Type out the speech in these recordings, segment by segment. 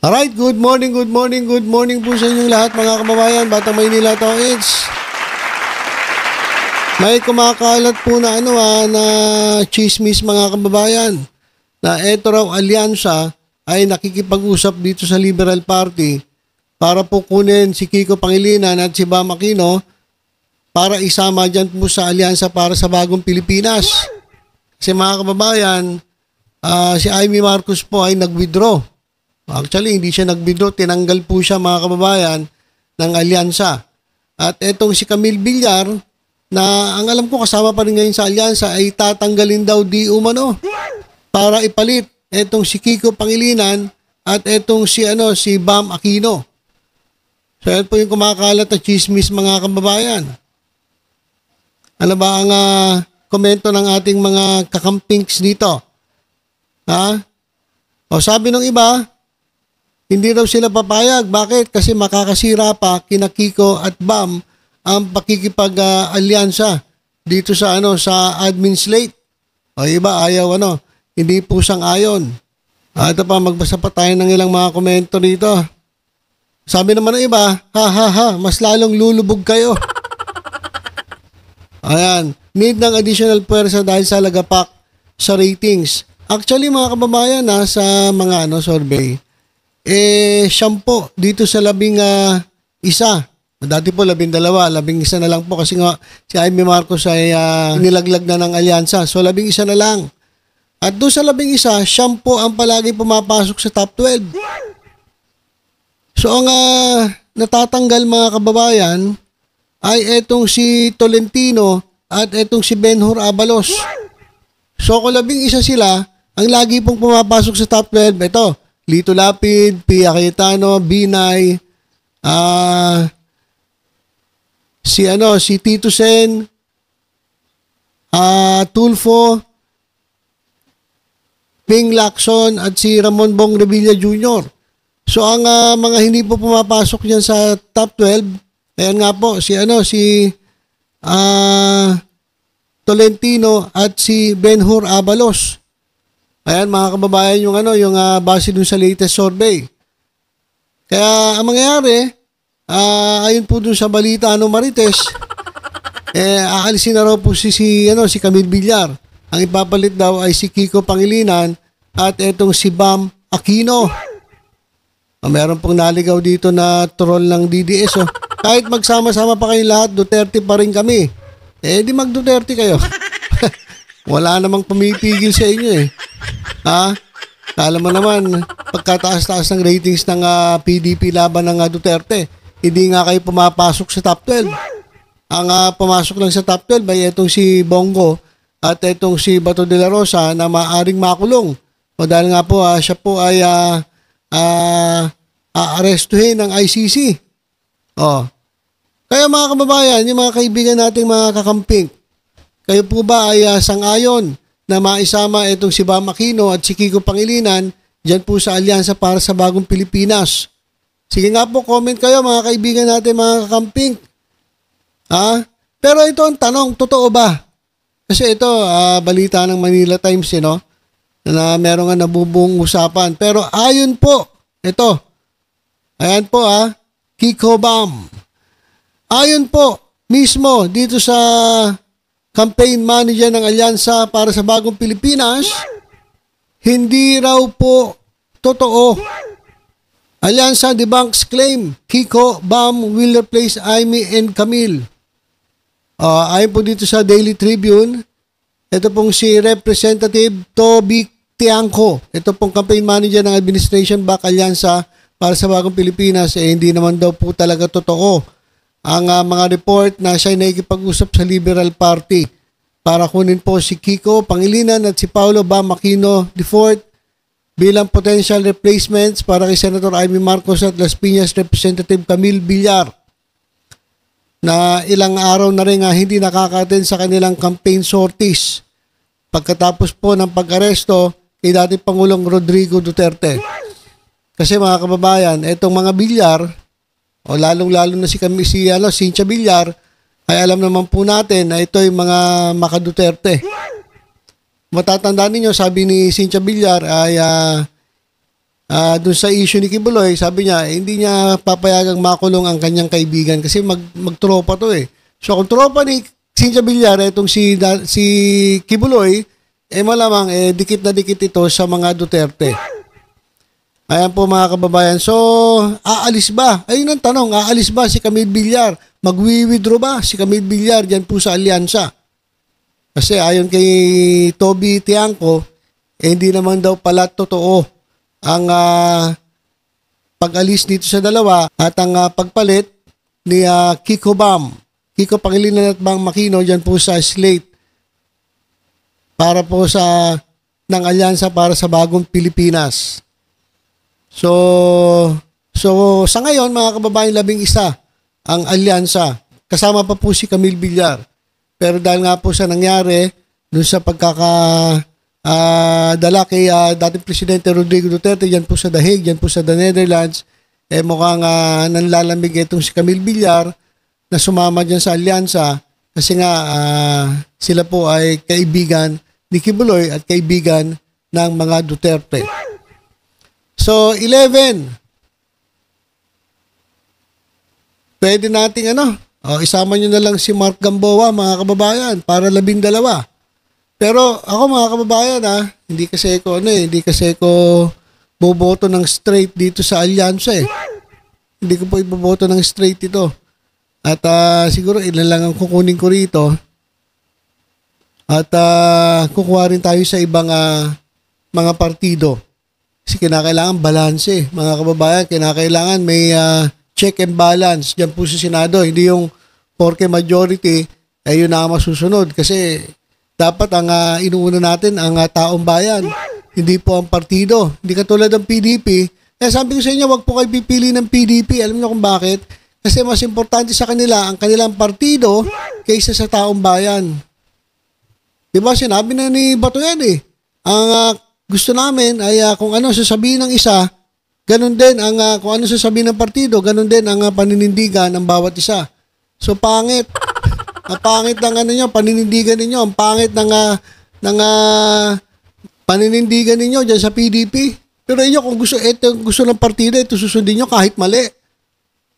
Alright, good morning po sa inyong lahat mga kababayan. Batang Maynila to, may kumakalat po na na chismis mga kababayan na eto raw alyansa ay nakikipag-usap dito sa Liberal Party para po kunin si Kiko Pangilinan at si Bam Aquino para isama dyan po sa alyansa para sa bagong Pilipinas. Kasi mga kababayan, si Amy Marcos po ay nag-withdraw. Actually, hindi siya nag-withdraw, tinanggal po siya mga kababayan ng alyansa. At etong si Camille Villar, na ang alam ko kasama pa rin ngayon sa alyansa, ay tatanggalin daw di umano para ipalit etong si Kiko Pangilinan at etong si Bam Aquino. So yan po yung kumakalat na chismis mga kababayan. Ano ba ang komento ng ating mga kakampings dito? O sabi ng iba, hindi daw sila papayag. Bakit? Kasi makakasira pa kina Kiko at Bam ang pakikipag-alyansa dito sa sa admin slate. O iba ayaw hindi po sang-ayon. Ito pa, magbasa pa tayo ng ilang mga komento dito. Sabi naman ng iba, mas lalong lulubog kayo. Ayan, need ng additional puwersa dahil sa lagapak sa ratings. Actually mga kababayan sa mga survey, siyampo dito sa 11. Dati po 12, 11 na lang po kasi nga si Amy Marcos ay nilaglag na ng alyansa. So 11 na lang. At doon sa 11, siyampo ang palagi pumapasok sa top 12. So ang natatanggal mga kababayan ay etong si Tolentino at etong si Benhur Abalos. So kung 11 sila, ang lagi pong pumapasok sa top 12, ito, Lito Lapid, Pia Cayetano, Binay, si Tito Sen, Tulfo, Ping Lacson at si Ramon Bong Revilla Jr. So ang mga hindi po pumapasok diyan sa top 12, ayan nga po si Tolentino at si Benhur Abalos. Ayan mga kababayan yung base dun sa latest survey. Kaya ang mangyayari, ayon po dun sa balita Marites, aalisin na raw po si Camille Villar. Ang ipapalit daw ay si Kiko Pangilinan at etong si Bam Aquino. Meron pong naligaw dito na troll ng DDS. Kahit magsama-sama pa kayong lahat, Duterte pa rin kami. Di mag-Duterte kayo. Wala namang pumipigil sa inyo Alam mo naman, pagkataas-taas ng ratings ng PDP laban ng Duterte, hindi nga kayo pumapasok sa top 12. Ang pumasok lang sa top 12 ay itong si Bongo at itong si Bato de la Rosa na maaring makulong. O dahil nga po, siya po ay aarestuhin ng ICC. Kaya mga kababayan, yung mga kaibigan nating mga kakamping, kayo po ba ay sang-ayon na maisama itong si Bam Aquino at si Kiko Pangilinan dyan po sa alyansa para sa bagong Pilipinas? Sige nga po, comment kayo mga kaibigan natin mga kakamping. Pero ito ang tanong, totoo ba? Kasi ito, balita ng Manila Times, na meron nga nabubuong usapan. Pero ayon po, ito, ayan po Kiko Bam. Ayon po, mismo dito sa campaign manager ng alyansa para sa bagong Pilipinas, hindi raw po totoo. Alyansa debunks claim Kiko Bam will replace Amy and Camille. Ayon po dito sa Daily Tribune, ito pong si Representative Toby Tiangco. Ito pong campaign manager ng Administration Back Alyansa para sa bagong Pilipinas. Hindi naman daw po talaga totoo ang mga report na siya ay nakikipag-usap sa Liberal Party para kunin po si Kiko Pangilinan at si Paulo Bam Aquino IV bilang potential replacements para kay Senator Amy Marcos at Las Piñas Representative Camille Villar na ilang araw na rin hindi nakaka-attend sa kanilang campaign sorties pagkatapos po ng pag-aresto kay dating Pangulong Rodrigo Duterte. Kasi mga kababayan, itong mga Villar, lalong-lalo na si Cynthia Villar, ay alam naman po natin na ito ay mga maka-Duterte. Matatandaan ninyo, sabi ni Cynthia Villar ay Doon sa issue ni Kibuloy, sabi niya, hindi niya papayagang makulong ang kanyang kaibigan kasi magtropa to eh. So kung tropa ni Cynthia Villar, itong si Kibuloy, malamang dikit na dikit ito sa mga Duterte. Ayan po mga kababayan. So, aalis ba? Ayun ang tanong, aalis ba si Camille Villar? Magwi-withdraw ba si Camille Villar dyan po sa alyansa? Kasi ayon kay Toby Tiangco, hindi naman daw pala totoo ang pag-alis dito sa dalawa at ang pagpalit ni Kiko Pangilinan at Bam Aquino dyan po sa slate para po ng alyansa para sa bagong Pilipinas. So sa ngayon mga kababayan, 11 ang alyansa. Kasama pa po si Camille Villar. Pero dahil nga po sa nangyari doon sa dala kay dating Presidente Rodrigo Duterte dyan po sa The Hague, dyan po sa the Netherlands, mukhang nanlalamig itong si Camille Villar na sumama dyan sa alyansa kasi nga sila po ay kaibigan ni Kibuloy at kaibigan ng mga Duterte. So, 11. Pwede nating isama nyo na lang si Mark Gamboa mga kababayan para 12. Pero ako mga kababayan hindi kasi ko boboto ng straight dito sa alyansa eh. Hindi ko po iboboto ng straight ito. At siguro ilan lang ang kukunin ko rito. At kukuha rin tayo sa ibang mga partido. Kasi kinakailangan balanse mga kababayan. Kinakailangan may check and balance dyan po sa Senado. Hindi yung porke majority yun na masusunod. Kasi dapat ang inuuna natin ang taong bayan. Hindi po ang partido. Hindi katulad ng PDP. Kaya sabi ko sa inyo, wag po kayo pipili ng PDP. Alam niyo kung bakit? Kasi mas importante sa kanila ang kanilang partido kaysa sa taong bayan. Diba sinabi na ni Bato yan eh. Ang gusto namin ay kung ano sasabihin ng isa, ganun din ang kung ano sasabihin ng partido, ganun din ang paninindigan ng bawat isa. So pangit. Ang pangit ng paninindigan ninyo, ang pangit ng paninindigan ninyo diyan sa PDP. Pero inyo kung gusto ng partido, ito susundin niyo kahit mali.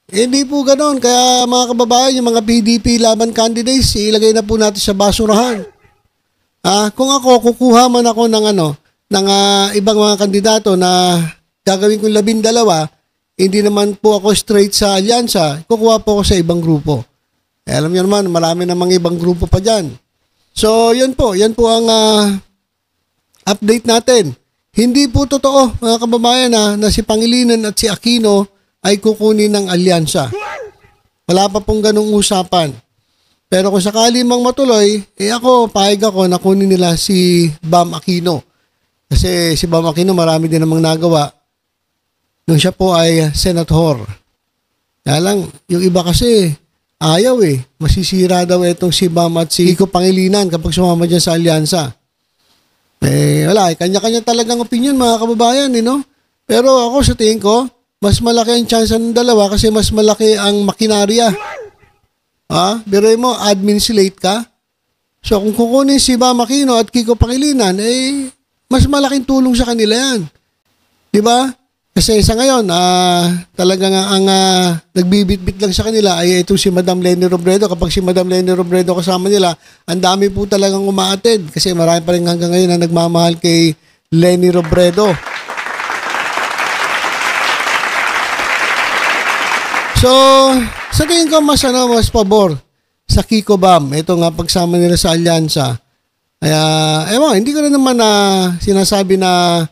Hindi po ganoon. Kaya mga kababayan, yung mga PDP laban candidates, ilagay na po natin sa basurahan. Kung ako kukuha man ako ng ibang mga kandidato na gagawin kong 12, hindi naman po ako straight sa alyansa, kukuha po ako sa ibang grupo. Alam niyo naman, marami namang ibang grupo pa dyan. So, yan po ang update natin. Hindi po totoo, mga kababayan, na si Pangilinan at si Aquino ay kukunin ng alyansa. Wala pa pong ganung usapan. Pero kung sakali mang matuloy, ako, pahig ako na kunin nila si Bam Aquino. Kasi si Bam Aquino marami din namang nagawa nung siya po ay senator. Kaya lang, yung iba kasi ayaw masisira daw itong si Bam at si Kiko Pangilinan kapag sumama dyan sa alyansa. Wala, kanya-kanya talagang opinion mga kababayan, Pero ako sa tingin ko, mas malaki ang chance ng dalawa kasi mas malaki ang makinarya. Biruin mo, admin slate ka. So kung kukunin si Bam Aquino at Kiko Pangilinan, mas malaking tulong sa kanila yan. Diba? Kasi sa ngayon, talagang ang nagbibit-bit lang sa kanila ay ito si Madam Leni Robredo. Kapag si Madam Leni Robredo kasama nila, ang dami po talagang umaattend. Kasi marami pa rin hanggang ngayon na nagmamahal kay Leni Robredo. So, sa tingin ko mas pabor sa Kiko Bam. Ito nga pagsama nila sa alyansa. Kaya, hindi ko rin naman sinasabi na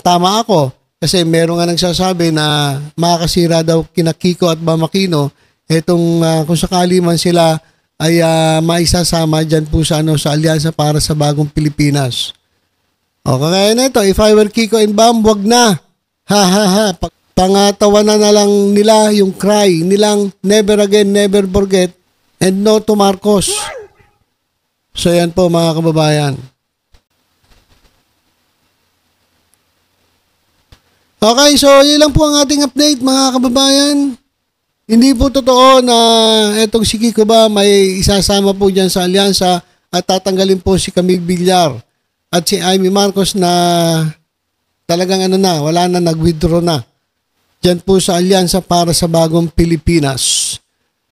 tama ako. Kasi meron nga nagsasabi na makakasira daw kina Kiko at Bam Aquino itong kung sakali man sila ay maisasama dyan po sa alyansa para sa bagong Pilipinas. O kaya na ito, if I were Kiko and Bam, wag na. Pangatawanan na lang nila yung cry nilang never again, never forget and no to Marcos. So yan po mga kababayan. Okay, so yun lang po ang ating update mga kababayan. Hindi po totoo na etong si Kiko ba may isasama po dyan sa alyansa at tatanggalin po si Camille Villar at si Amy Marcos na talagang ano na, wala na, nag-withdraw na. Diyan po sa Alyansa para sa Bagong Pilipinas.